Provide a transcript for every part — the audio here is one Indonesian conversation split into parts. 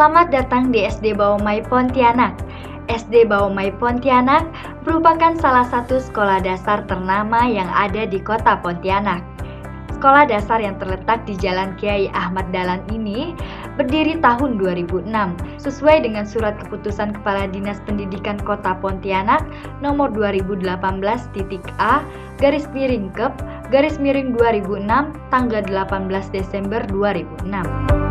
Selamat datang di SD Bawamai Pontianak. SD Bawamai Pontianak merupakan salah satu sekolah dasar ternama yang ada di kota Pontianak. Sekolah dasar yang terletak di Jalan Kiai Ahmad Dahlan ini berdiri tahun 2006 sesuai dengan surat keputusan Kepala Dinas Pendidikan Kota Pontianak nomor 2018-Kep-2006 tanggal 18 Desember 2006.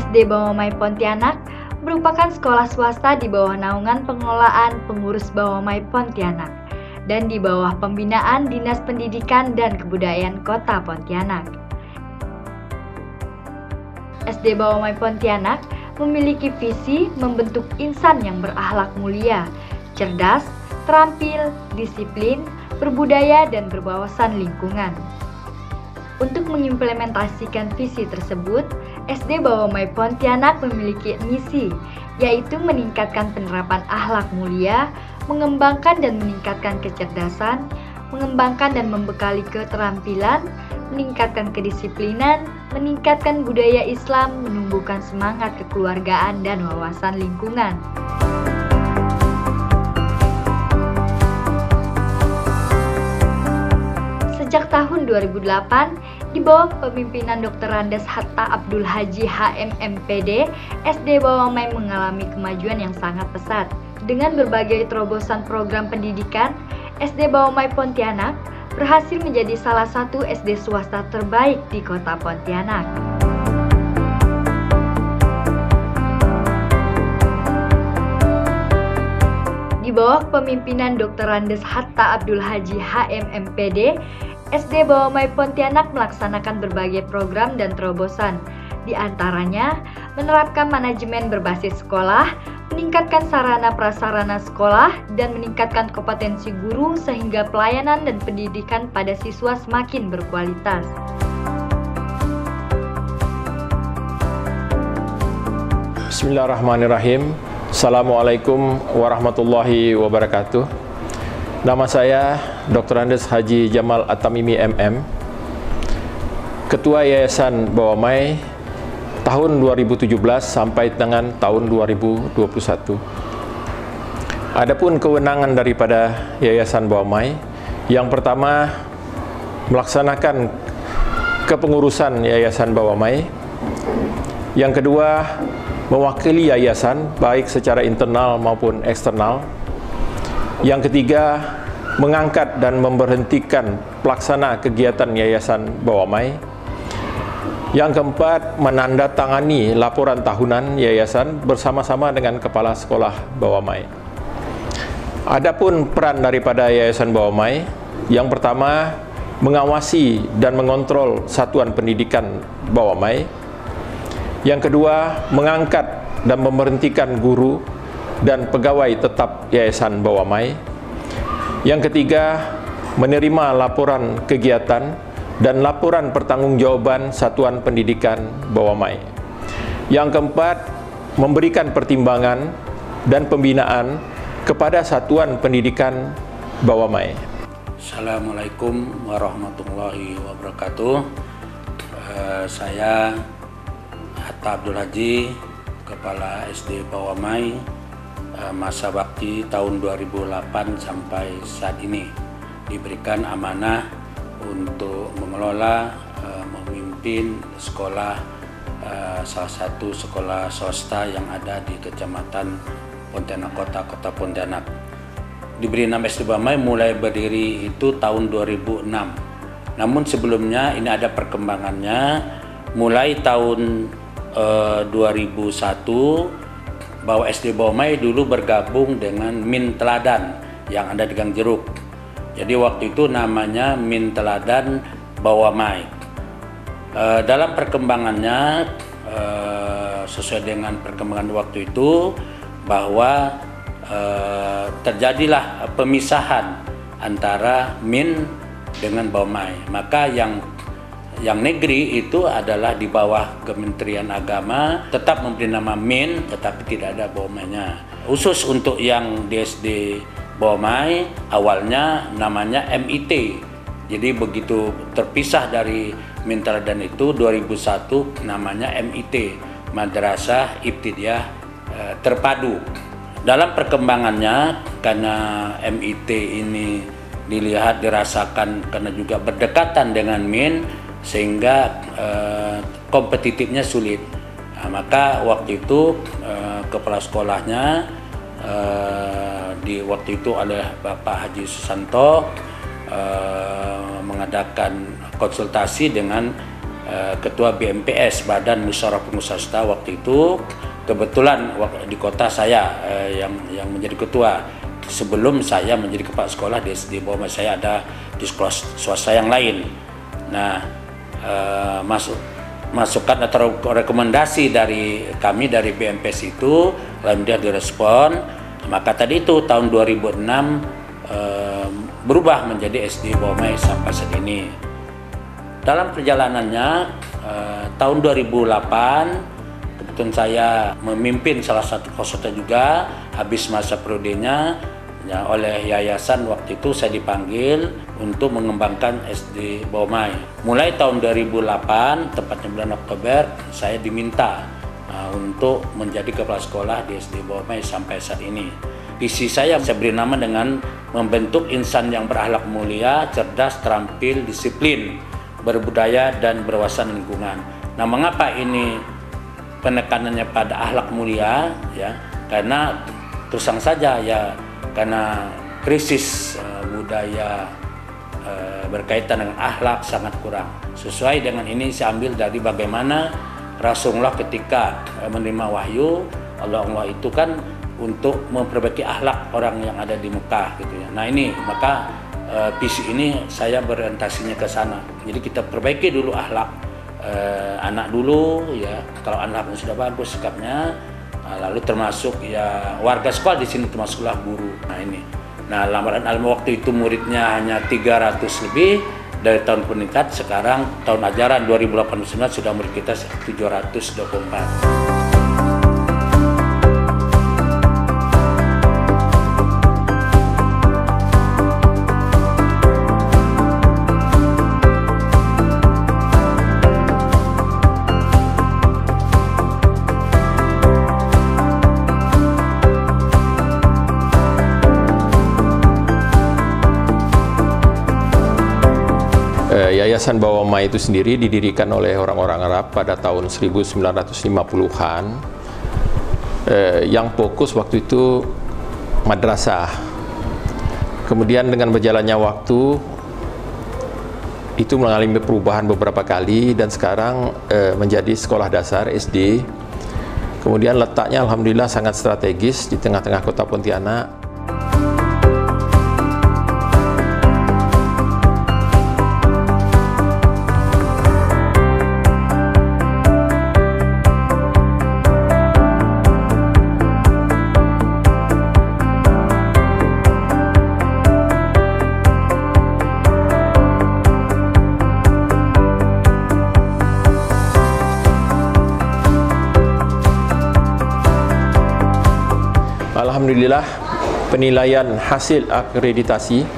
SD Bawamai Pontianak merupakan sekolah swasta di bawah naungan pengelolaan pengurus Bawamai Pontianak dan di bawah pembinaan Dinas Pendidikan dan Kebudayaan Kota Pontianak. SD Bawamai Pontianak memiliki visi membentuk insan yang berakhlak mulia, cerdas, terampil, disiplin, berbudaya, dan berwawasan lingkungan. Untuk mengimplementasikan visi tersebut, SD Bawamai Pontianak memiliki misi, yaitu meningkatkan penerapan akhlak mulia, mengembangkan dan meningkatkan kecerdasan, mengembangkan dan membekali keterampilan, meningkatkan kedisiplinan, meningkatkan budaya Islam, menumbuhkan semangat kekeluargaan dan wawasan lingkungan. Sejak tahun 2008, di bawah kepemimpinan Dr. Randes Hatta Abdul Haji HMMPD, SD Bawamai mengalami kemajuan yang sangat pesat. Dengan berbagai terobosan program pendidikan, SD Bawamai Pontianak berhasil menjadi salah satu SD swasta terbaik di kota Pontianak. Di bawah kepemimpinan Dr. Randes Hatta Abdul Haji HMMPD, SD Bawamai Pontianak melaksanakan berbagai program dan terobosan, di antaranya menerapkan manajemen berbasis sekolah, meningkatkan sarana prasarana sekolah, dan meningkatkan kompetensi guru sehingga pelayanan dan pendidikan pada siswa semakin berkualitas. Bismillahirrahmanirrahim. Assalamualaikum warahmatullahi wabarakatuh. Nama saya Dr. Randes Haji Jamal At-Tamimi MM, Ketua Yayasan Bawamai tahun 2017 sampai dengan tahun 2021. Adapun kewenangan daripada Yayasan Bawamai, yang pertama melaksanakan kepengurusan Yayasan Bawamai, yang kedua mewakili yayasan baik secara internal maupun eksternal, yang ketiga mengangkat dan memberhentikan pelaksana kegiatan Yayasan Bawamai, yang keempat menandatangani laporan tahunan yayasan bersama-sama dengan Kepala Sekolah Bawamai. Adapun peran daripada Yayasan Bawamai, yang pertama mengawasi dan mengontrol satuan pendidikan Bawamai, yang kedua mengangkat dan memberhentikan guru dan pegawai tetap Yayasan Bawamai, yang ketiga menerima laporan kegiatan dan laporan pertanggungjawaban satuan pendidikan Bawamai, yang keempat memberikan pertimbangan dan pembinaan kepada satuan pendidikan Bawamai. Assalamualaikum warahmatullahi wabarakatuh. Saya Hatta Abdul Haji, Kepala SD Bawamai, masa bakti tahun 2008 sampai saat ini diberikan amanah untuk mengelola, memimpin sekolah, salah satu sekolah swasta yang ada di Kecamatan Pontianak Kota Pontianak. Diberi nama SD Bawamai mulai berdiri itu tahun 2006. Namun sebelumnya ini ada perkembangannya. Mulai tahun 2001 bahwa SD Bawamai dulu bergabung dengan Min Teladan yang ada di Gang Jeruk. Jadi waktu itu namanya Min Teladan Bawamai. Dalam perkembangannya, sesuai dengan perkembangan waktu itu, bahwa terjadilah pemisahan antara Min dengan Bawamai. Maka yang negeri itu adalah di bawah Kementerian Agama, tetap memberi nama Min, tetapi tidak ada Bawamainya. Khusus untuk yang di SD Bawamai, awalnya namanya MIT. Jadi begitu terpisah dari Mintaladan itu 2001 namanya MIT, Madrasah Ibtidaiyah Terpadu. Dalam perkembangannya, karena MIT ini dilihat, dirasakan karena juga berdekatan dengan MIN, sehingga kompetitifnya sulit. Nah, maka waktu itu kepala sekolahnya di waktu itu oleh Bapak Haji Susanto mengadakan konsultasi dengan Ketua BMPS, Badan Musyawarah Pengusaha waktu itu. Kebetulan di kota saya yang menjadi ketua. Sebelum saya menjadi kepala sekolah di SD Bawamai, saya ada di sekolah swasta yang lain. Nah, masukan atau rekomendasi dari kami dari BMPS itu alhamdulillah direspon. Maka tadi itu tahun 2006 berubah menjadi SD Bawamai sampai saat ini. Dalam perjalanannya tahun 2008 kebetulan saya memimpin salah satu peserta juga, habis masa periodenya ya, oleh yayasan. Waktu itu saya dipanggil untuk mengembangkan SD Bawamai. Mulai tahun 2008, tepatnya bulan Oktober, saya diminta untuk menjadi kepala sekolah di SD Bawamai sampai saat ini. Visi saya beri nama dengan membentuk insan yang berakhlak mulia, cerdas, terampil, disiplin, berbudaya, dan berwawasan lingkungan. Nah, mengapa ini penekanannya pada akhlak mulia? Ya, karena terus terang saja ya, karena krisis budaya berkaitan dengan akhlak sangat kurang. Sesuai dengan ini saya ambil dari bagaimana Rasulullah ketika menerima wahyu, Allah itu kan untuk memperbaiki akhlak orang yang ada di Mekah gitu ya. Nah ini maka visi ini saya berorientasinya ke sana. Jadi kita perbaiki dulu akhlak anak dulu ya. Kalau anaknya sudah bagus sikapnya, lalu termasuk ya warga sekolah di sini termasuklah guru. Nah ini. Nah lamaran ilmu waktu itu muridnya hanya 300 lebih. Dari tahun peningkat sekarang tahun ajaran 2008-2009 sudah murid kita 724. Yayasan Bawamai itu sendiri didirikan oleh orang-orang Arab pada tahun 1950-an yang fokus waktu itu madrasah. Kemudian dengan berjalannya waktu itu mengalami perubahan beberapa kali dan sekarang menjadi sekolah dasar SD. Kemudian letaknya alhamdulillah sangat strategis di tengah-tengah kota Pontianak. Alhamdulillah penilaian hasil akreditasi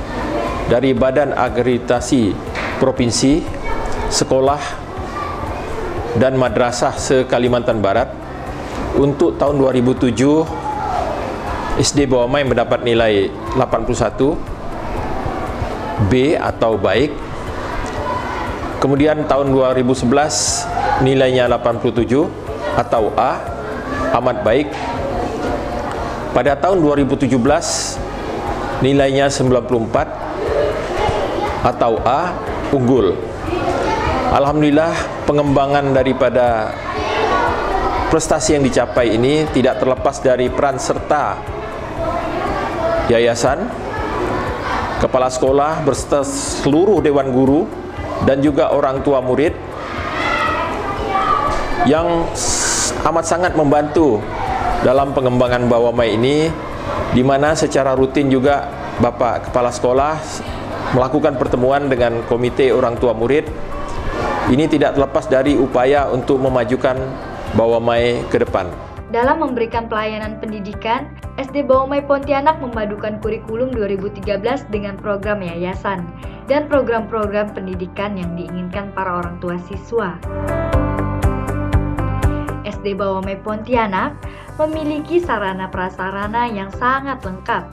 dari Badan Akreditasi Provinsi, Sekolah dan Madrasah se-Kalimantan Barat untuk tahun 2007 SD Bawamai mendapat nilai 81 B atau baik. Kemudian tahun 2011 nilainya 87 atau A, amat baik. Pada tahun 2017 nilainya 94 atau A, unggul. Alhamdulillah pengembangan daripada prestasi yang dicapai ini tidak terlepas dari peran serta yayasan, kepala sekolah berserta seluruh dewan guru dan juga orang tua murid yang amat sangat membantu dalam pengembangan Bawamai ini, di mana secara rutin juga Bapak Kepala Sekolah melakukan pertemuan dengan komite orang tua murid. Ini tidak terlepas dari upaya untuk memajukan Bawamai ke depan. Dalam memberikan pelayanan pendidikan, SD Bawamai Pontianak memadukan kurikulum 2013 dengan program yayasan dan program-program pendidikan yang diinginkan para orang tua siswa. SD Bawamai Pontianak memiliki sarana prasarana yang sangat lengkap.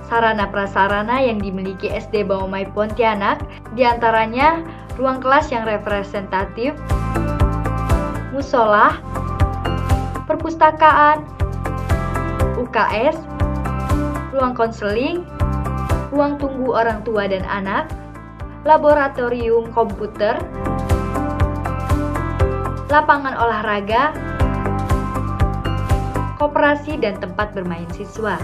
Sarana prasarana yang dimiliki SD Bawamai Pontianak diantaranya ruang kelas yang representatif, musola, perpustakaan, UKS, ruang konseling, ruang tunggu orang tua dan anak, laboratorium komputer, lapangan olahraga, koperasi dan tempat bermain siswa.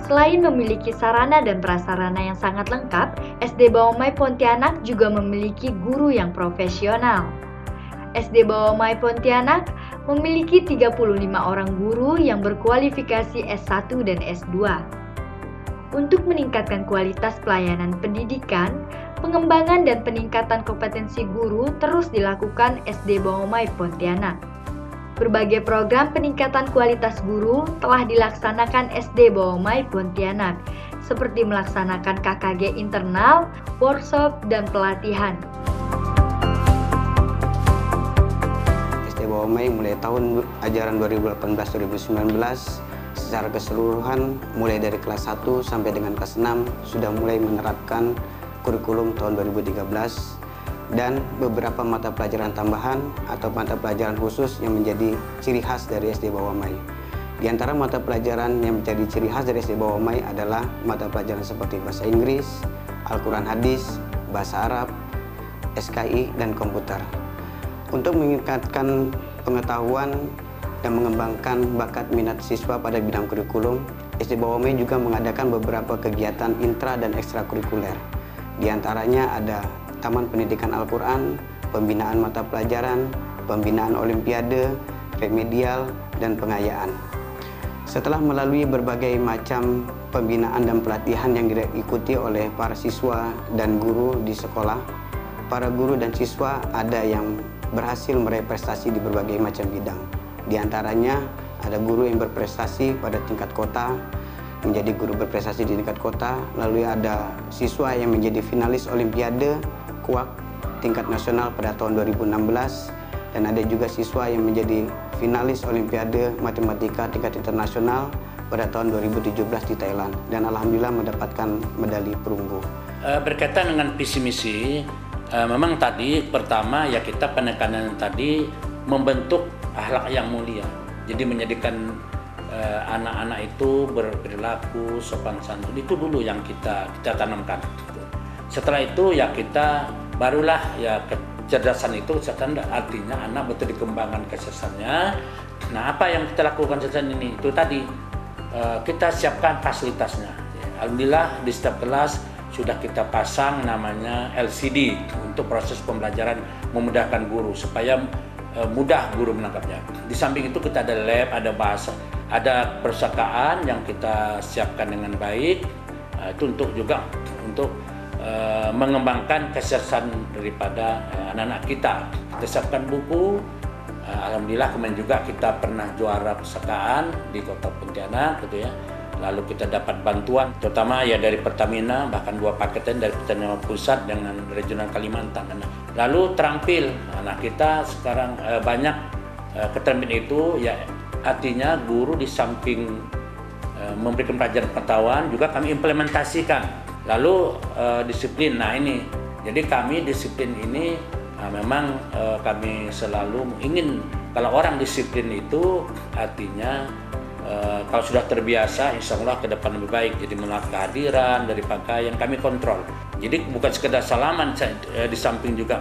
Selain memiliki sarana dan prasarana yang sangat lengkap, SD Bawamai Pontianak juga memiliki guru yang profesional. SD Bawamai Pontianak memiliki 35 orang guru yang berkualifikasi S1 dan S2. Untuk meningkatkan kualitas pelayanan pendidikan, pengembangan dan peningkatan kompetensi guru terus dilakukan SD Bawamai Pontianak. Berbagai program peningkatan kualitas guru telah dilaksanakan SD Bawamai Pontianak, seperti melaksanakan KKG internal, workshop, dan pelatihan. SD Bawamai mulai tahun ajaran 2018-2019 secara keseluruhan mulai dari kelas 1 sampai dengan kelas 6 sudah mulai menerapkan kurikulum tahun 2013 dan beberapa mata pelajaran tambahan atau mata pelajaran khusus yang menjadi ciri khas dari SD Bawamai. Di antara mata pelajaran yang menjadi ciri khas dari SD Bawamai adalah mata pelajaran seperti bahasa Inggris, Al-Quran Hadis, bahasa Arab, SKI, dan komputer. Untuk meningkatkan pengetahuan dan mengembangkan bakat minat siswa pada bidang kurikulum, SD Bawamai juga mengadakan beberapa kegiatan intra dan ekstrakurikuler. Di antaranya ada Taman Pendidikan Al-Quran, pembinaan mata pelajaran, pembinaan olimpiade, remedial, dan pengayaan. Setelah melalui berbagai macam pembinaan dan pelatihan yang diikuti oleh para siswa dan guru di sekolah, para guru dan siswa ada yang berhasil meraih prestasi di berbagai macam bidang. Di antaranya ada guru yang berprestasi pada tingkat kota, menjadi guru berprestasi di tingkat kota, lalu ada siswa yang menjadi finalis olimpiade KUAK tingkat nasional pada tahun 2016, dan ada juga siswa yang menjadi finalis Olimpiade Matematika tingkat internasional pada tahun 2017 di Thailand, dan alhamdulillah mendapatkan medali perunggu. Berkaitan dengan visi misi, memang tadi pertama ya kita penekanan tadi membentuk akhlak yang mulia, jadi menjadikan anak-anak itu berperilaku sopan santun, itu dulu yang kita tanamkan. Setelah itu ya kita barulah ya kecerdasan itu artinya anak betul dikembangkan kecerdasannya. Nah, apa yang kita lakukan kecerdasan ini itu tadi kita siapkan fasilitasnya. Alhamdulillah di setiap kelas sudah kita pasang namanya LCD untuk proses pembelajaran, memudahkan guru supaya mudah guru menangkapnya. Di samping itu kita ada lab, ada bahasa, ada perpustakaan yang kita siapkan dengan baik. Itu untuk mengembangkan kecerdasan daripada anak-anak kita. Kita siapkan buku. Alhamdulillah kemarin juga kita pernah juara perpustakaan di Kota Pontianak gitu ya. Lalu kita dapat bantuan terutama ya dari Pertamina, bahkan 2 paketan dari Pertamina Pusat dengan Regional Kalimantan. Lalu terampil, anak kita sekarang banyak keterampilan itu ya, artinya guru di samping memberikan pelajaran pengetahuan juga kami implementasikan. Lalu disiplin, nah ini, jadi kami disiplin ini memang kami selalu ingin kalau orang disiplin itu artinya kalau sudah terbiasa insya Allah ke depan lebih baik. Jadi mengenal kehadiran dari pakaian kami kontrol. Jadi bukan sekedar salaman, di samping juga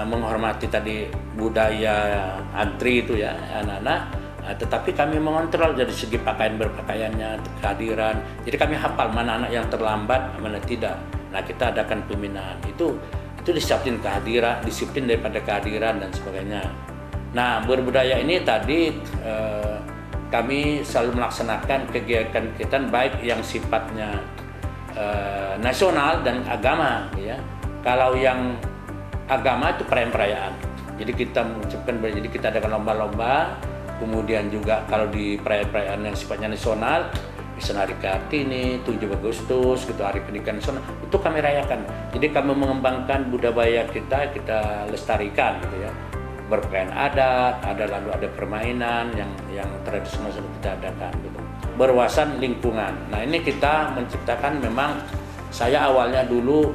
menghormati tadi budaya antri itu ya anak-anak. Tetapi kami mengontrol dari segi pakaian berpakaiannya, kehadiran. Jadi kami hafal mana anak yang terlambat, mana tidak. Nah, kita adakan pembinaan itu disiplin kehadiran, disiplin daripada kehadiran dan sebagainya. Nah, berbudaya ini tadi kami selalu melaksanakan kegiatan baik yang sifatnya nasional dan agama, ya. Kalau yang agama itu perayaan-perayaan. Jadi kita mengucapkan, jadi kita adakan lomba-lomba. Kemudian juga kalau di perayaan-perayaan yang sifatnya nasional, misalnya Hari Kartini, 7 Agustus, gitu, Hari Pendidikan Nasional, itu kami rayakan. Jadi kami mengembangkan budaya kita lestarikan, gitu ya. Berpakaian adat, lalu ada permainan yang tradisional sudah kita adakan, gitu. Berwawasan lingkungan. Nah, ini kita menciptakan, memang saya awalnya dulu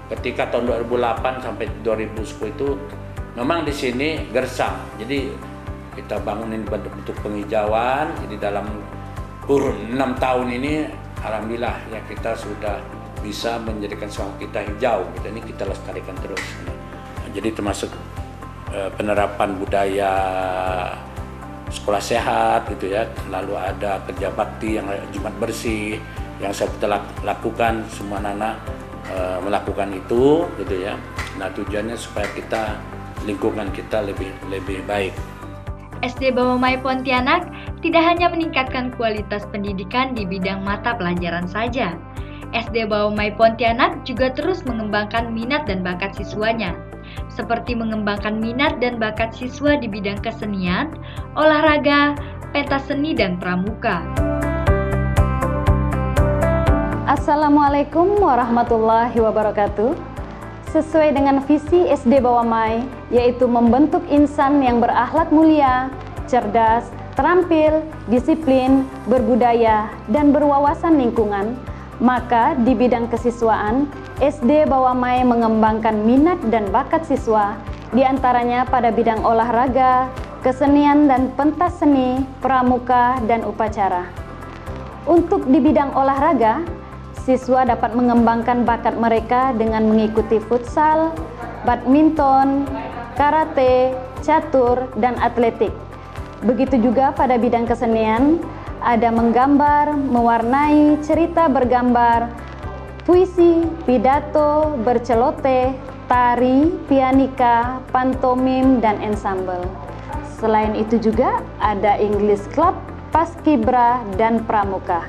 ketika tahun 2008 sampai 2010 itu memang di sini gersang. Jadi kita bangunin bentuk penghijauan. Jadi dalam kurun 6 tahun ini alhamdulillah ya kita sudah bisa menjadikan sawah kita hijau. Ini kita lestarikan terus. Jadi termasuk penerapan budaya sekolah sehat, gitu ya. Lalu ada kerja bakti yang Jumat bersih yang saya kita lakukan, semua anak melakukan itu, gitu ya. Nah, tujuannya supaya lingkungan kita lebih baik. SD Bawamai Pontianak tidak hanya meningkatkan kualitas pendidikan di bidang mata pelajaran saja. SD Bawamai Pontianak juga terus mengembangkan minat dan bakat siswanya, seperti mengembangkan minat dan bakat siswa di bidang kesenian, olahraga, pentas seni, dan pramuka. Assalamualaikum warahmatullahi wabarakatuh. Sesuai dengan visi SD Bawamai, yaitu membentuk insan yang berakhlak mulia, cerdas, terampil, disiplin, berbudaya, dan berwawasan lingkungan, maka di bidang kesiswaan, SD Bawamai mengembangkan minat dan bakat siswa, diantaranya pada bidang olahraga, kesenian dan pentas seni, pramuka, dan upacara. Untuk di bidang olahraga, siswa dapat mengembangkan bakat mereka dengan mengikuti futsal, badminton, karate, catur, dan atletik. Begitu juga pada bidang kesenian, ada menggambar, mewarnai, cerita bergambar, puisi, pidato, berceloteh, tari, pianika, pantomim, dan ensemble. Selain itu juga ada English Club, Paskibra, dan Pramuka.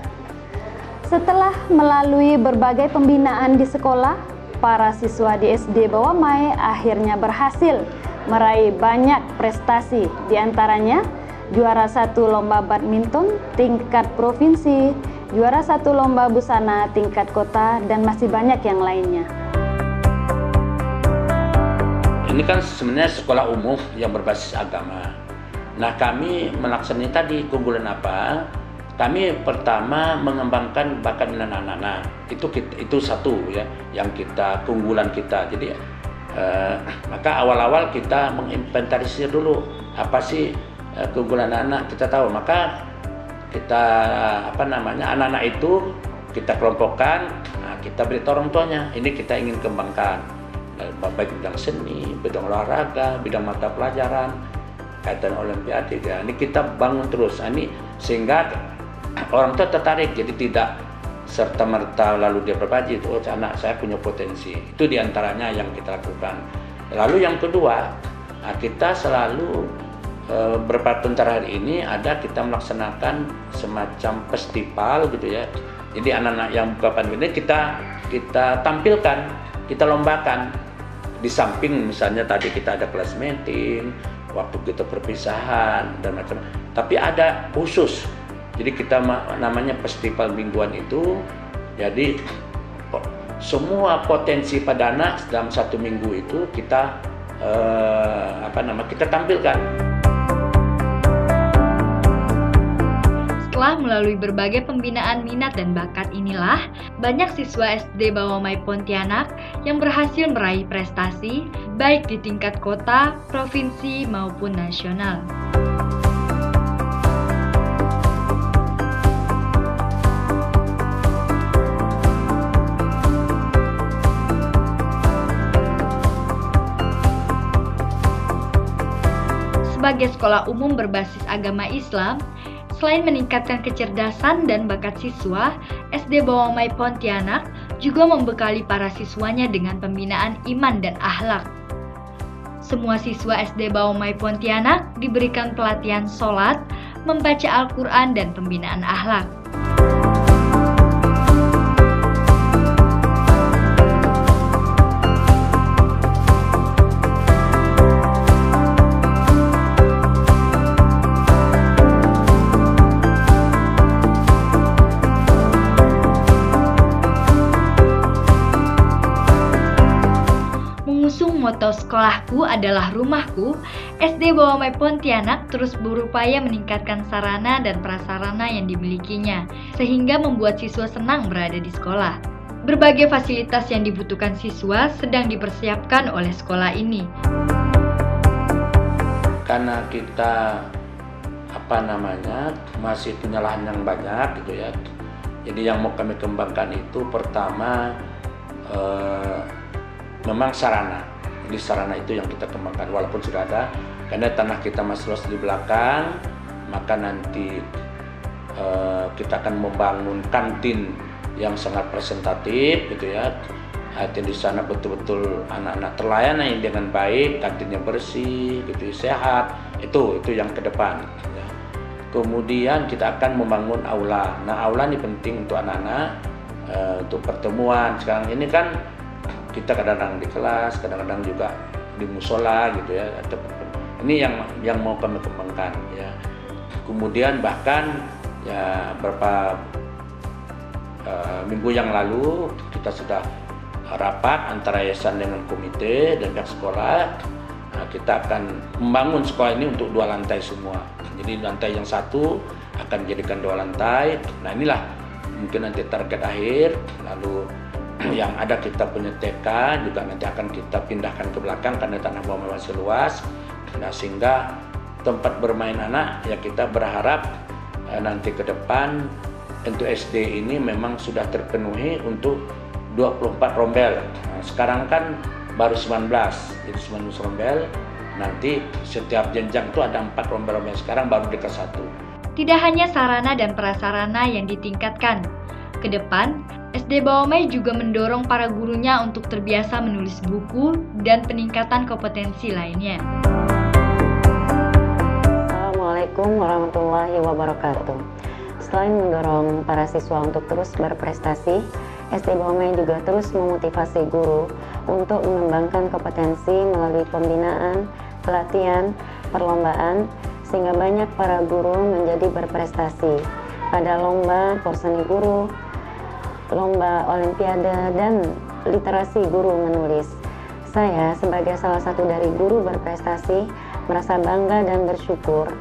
Setelah melalui berbagai pembinaan di sekolah, para siswa di SD Bawamai akhirnya berhasil meraih banyak prestasi, diantaranya juara 1 lomba badminton tingkat provinsi, juara 1 lomba busana tingkat kota, dan masih banyak yang lainnya. Ini kan sebenarnya sekolah umum yang berbasis agama. Nah, kami melaksanakan tadi keunggulan apa? Kami pertama mengembangkan bakat minat anak-anak. Itu satu ya, yang keunggulan kita. Jadi maka awal-awal kita menginventarisir dulu apa sih keunggulan anak, kita tahu. Maka kita anak-anak itu kita kelompokkan, kita beritahu orang tuanya, ini kita ingin kembangkan baik bidang seni, bidang olahraga, bidang mata pelajaran, kaitan olimpiade. Ya. Ini kita bangun terus. Ini sehingga orang tua tertarik, jadi tidak serta-merta lalu dia berpaji, oh anak saya punya potensi. Itu diantaranya yang kita lakukan. Lalu yang kedua, kita selalu beberapa tahun terakhir ini kita melaksanakan semacam festival, gitu ya. Jadi anak-anak yang buka pandemi ini kita tampilkan, kita lombakan. Di samping misalnya tadi kita ada kelas meeting, waktu kita perpisahan dan macam. Tapi ada khusus. Jadi kita namanya festival mingguan itu. Jadi semua potensi pada anak dalam 1 minggu itu kita kita tampilkan. Setelah melalui berbagai pembinaan minat dan bakat inilah, banyak siswa SD Bawamai Pontianak yang berhasil meraih prestasi baik di tingkat kota, provinsi maupun nasional. Sebagai sekolah umum berbasis agama Islam, selain meningkatkan kecerdasan dan bakat siswa, SD Bawamai Pontianak juga membekali para siswanya dengan pembinaan iman dan akhlak. Semua siswa SD Bawamai Pontianak diberikan pelatihan sholat, membaca Al-Quran, dan pembinaan akhlak. Mengusung moto sekolahku adalah rumahku, SD Bawamai Pontianak terus berupaya meningkatkan sarana dan prasarana yang dimilikinya, sehingga membuat siswa senang berada di sekolah. Berbagai fasilitas yang dibutuhkan siswa sedang dipersiapkan oleh sekolah ini. Karena kita masih punya lahan yang banyak gitu ya. Jadi yang mau kami kembangkan itu pertama memang sarana. Jadi sarana itu yang kita kembangkan walaupun sudah ada, karena tanah kita masih luas di belakang, maka nanti kita akan membangun kantin yang sangat presentatif gitu ya. Di sana betul-betul anak-anak terlayani dengan baik, kantinnya bersih, gitu, sehat. Itu yang ke depan. Ya. Kemudian kita akan membangun aula. Nah, aula ini penting untuk anak-anak, untuk pertemuan. Sekarang ini kan kita kadang-kadang di kelas, kadang-kadang juga di musola gitu ya. Ini yang mau kami kembangkan ya. Kemudian bahkan ya beberapa minggu yang lalu kita sudah rapat antara yayasan dengan komite dan pihak sekolah. Nah, kita akan membangun sekolah ini untuk 2 lantai semua. Jadi lantai yang satu akan dijadikan 2 lantai. Nah, inilah mungkin nanti target akhir. Lalu yang ada kita punya TK juga nanti akan kita pindahkan ke belakang karena tanah Bawamai masih luas. Nah, sehingga tempat bermain anak ya kita berharap nanti ke depan untuk SD ini memang sudah terpenuhi untuk 24 rombel. Nah, sekarang kan baru 19, jadi 19 rombel. Nanti setiap jenjang itu ada 4 rombel-rombel. Sekarang baru di kelas 1. Tidak hanya sarana dan prasarana yang ditingkatkan. Ke depan, SD Bawamai juga mendorong para gurunya untuk terbiasa menulis buku dan peningkatan kompetensi lainnya. Assalamualaikum warahmatullahi wabarakatuh. Selain mendorong para siswa untuk terus berprestasi, SD Bawamai juga terus memotivasi guru untuk mengembangkan kompetensi melalui pembinaan, pelatihan, perlombaan, sehingga banyak para guru menjadi berprestasi pada lomba porseni guru, lomba olimpiade, dan literasi guru menulis. Saya sebagai salah satu dari guru berprestasi merasa bangga dan bersyukur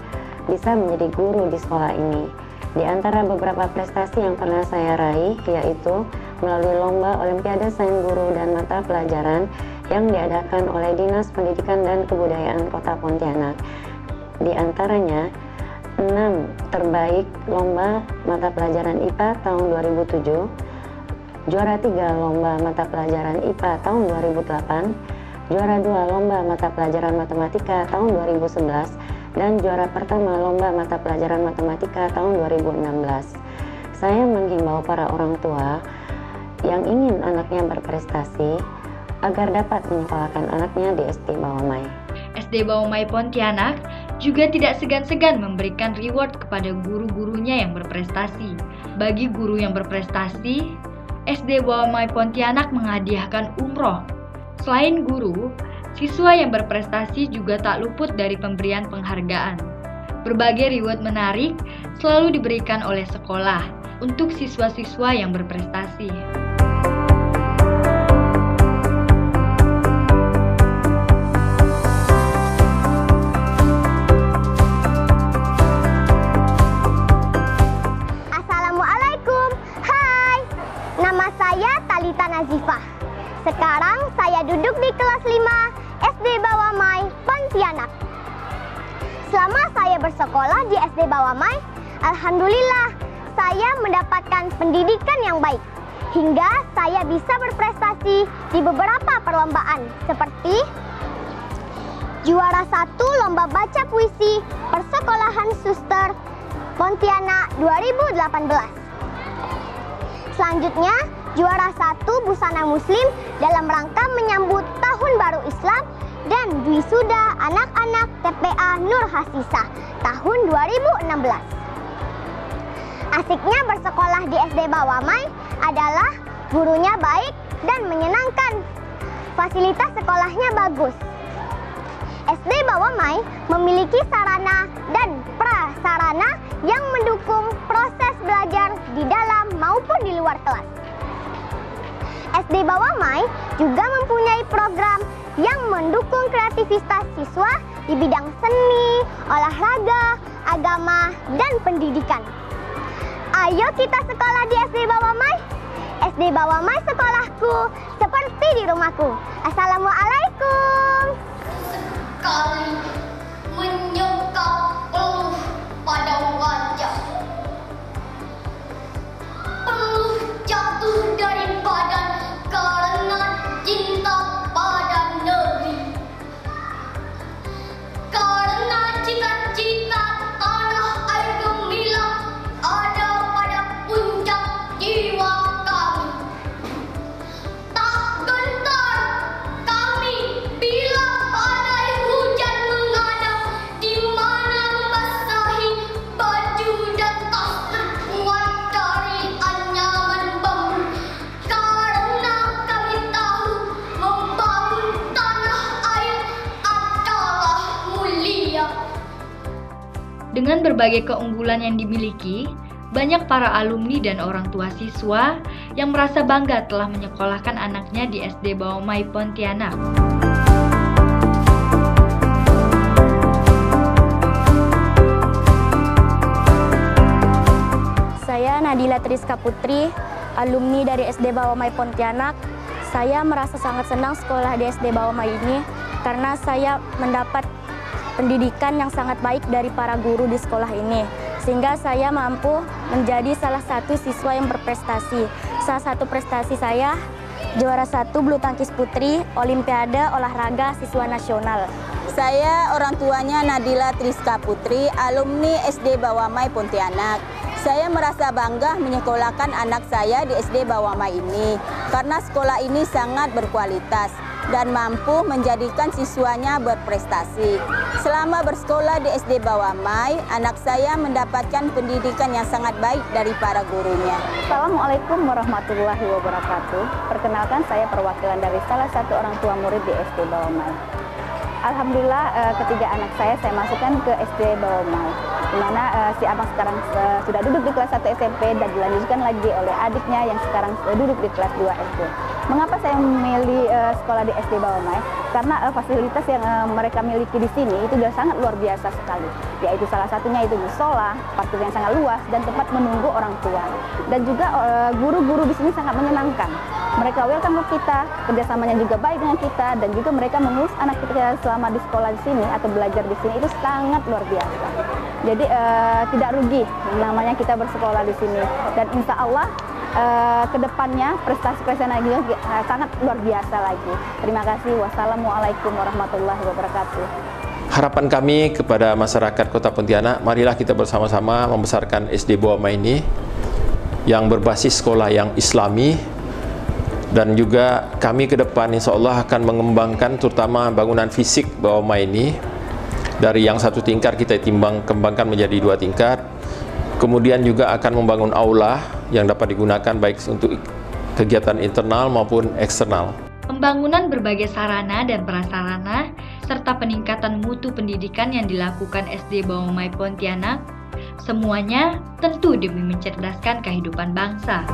bisa menjadi guru di sekolah ini. Di antara beberapa prestasi yang pernah saya raih yaitu melalui lomba olimpiade sains guru dan mata pelajaran yang diadakan oleh Dinas Pendidikan dan Kebudayaan Kota Pontianak. Di antaranya 6 terbaik lomba mata pelajaran IPA tahun 2007, juara 3 lomba mata pelajaran IPA tahun 2008, juara 2 lomba mata pelajaran matematika tahun 2011, dan juara pertama lomba mata pelajaran matematika tahun 2016. Saya menghimbau para orang tua yang ingin anaknya berprestasi agar dapat menyekolahkan anaknya di SD Bawamai. SD Bawamai Pontianak juga tidak segan-segan memberikan reward kepada guru-gurunya yang berprestasi. Bagi guru yang berprestasi, SD Bawamai Pontianak menghadiahkan umroh. Selain guru, siswa yang berprestasi juga tak luput dari pemberian penghargaan. Berbagai reward menarik selalu diberikan oleh sekolah untuk siswa-siswa yang berprestasi. Assalamualaikum, hai, nama saya Talita Nazifah. Sekarang saya duduk di kelas 5 SD Bawamai Pontianak. Selama saya bersekolah di SD Bawamai, alhamdulillah saya mendapatkan pendidikan yang baik hingga saya bisa berprestasi di beberapa perlombaan seperti juara 1 lomba baca puisi Persekolahan Suster Pontianak 2018. Selanjutnya juara 1 busana muslim dalam rangka menyambut Tahun Baru Islam, dan wisuda anak-anak TPA Nur Hasisah tahun 2016. Asiknya bersekolah di SD Bawamai adalah gurunya baik dan menyenangkan. Fasilitas sekolahnya bagus. SD Bawamai memiliki sarana dan prasarana yang mendukung proses belajar di dalam maupun di luar kelas. SD Bawamai juga mempunyai program yang mendukung kreativitas siswa di bidang seni, olahraga, agama, dan pendidikan. Ayo kita sekolah di SD Bawamai. SD Bawamai sekolahku seperti di rumahku. Assalamualaikum. Sekali menyekap peluh pada wajah, peluh jatuh dari badan karena cinta pada negeri, karena cita-cita tanah air gemilang ada pada puncak jiwa kami. Tak gentar kami bila badai hujan mengadang, di mana membasahi baju dan tas terbuat dari anyaman bambu, karena kami tahu membangun tanah air adalah mulia. Dengan berbagai keunggulan yang dimiliki, banyak para alumni dan orang tua siswa yang merasa bangga telah menyekolahkan anaknya di SD Bawamai Pontianak. Saya Nadila Triska Putri, alumni dari SD Bawamai Pontianak. Saya merasa sangat senang sekolah di SD Bawamai ini karena saya mendapat pendidikan yang sangat baik dari para guru di sekolah ini, sehingga saya mampu menjadi salah satu siswa yang berprestasi. Salah satu prestasi saya juara 1 bulu tangkis putri Olimpiade Olahraga Siswa Nasional. Saya orang tuanya Nadila Triska Putri, alumni SD Bawamai Pontianak. Saya merasa bangga menyekolahkan anak saya di SD Bawamai ini karena sekolah ini sangat berkualitas dan mampu menjadikan siswanya berprestasi. Selama bersekolah di SD Bawamai, anak saya mendapatkan pendidikan yang sangat baik dari para gurunya. Assalamualaikum warahmatullahi wabarakatuh. Perkenalkan, saya perwakilan dari salah satu orang tua murid di SD Bawamai. Alhamdulillah, ketiga anak saya masukkan ke SD Bawamai, di mana si abang sekarang sudah duduk di kelas 1 SMP dan dilanjutkan lagi oleh adiknya yang sekarang duduk di kelas 2 SD. Mengapa saya memilih sekolah di SD Bawamai? Karena fasilitas yang mereka miliki di sini itu sudah sangat luar biasa sekali. Yaitu salah satunya itu musola, parkir yang sangat luas, dan tempat menunggu orang tua. Dan juga guru-guru di sini sangat menyenangkan. Mereka welcome ke kita, kerjasamanya juga baik dengan kita, dan juga mereka mengurus anak kita selama di sekolah di sini atau belajar di sini itu sangat luar biasa. Jadi tidak rugi namanya kita bersekolah di sini. Dan insya Allah kedepannya prestasi-prestasi juga sangat luar biasa lagi. Terima kasih. Wassalamualaikum warahmatullahi wabarakatuh. Harapan kami kepada masyarakat Kota Pontianak, marilah kita bersama-sama membesarkan SD Bawamai ini yang berbasis sekolah yang Islami, dan juga kami ke depan insya Allah akan mengembangkan terutama bangunan fisik Bawamai ini dari yang 1 tingkat kita kembangkan menjadi 2 tingkat. Kemudian juga akan membangun aula yang dapat digunakan baik untuk kegiatan internal maupun eksternal. Pembangunan berbagai sarana dan prasarana serta peningkatan mutu pendidikan yang dilakukan SD Bawamai Pontianak, semuanya tentu demi mencerdaskan kehidupan bangsa.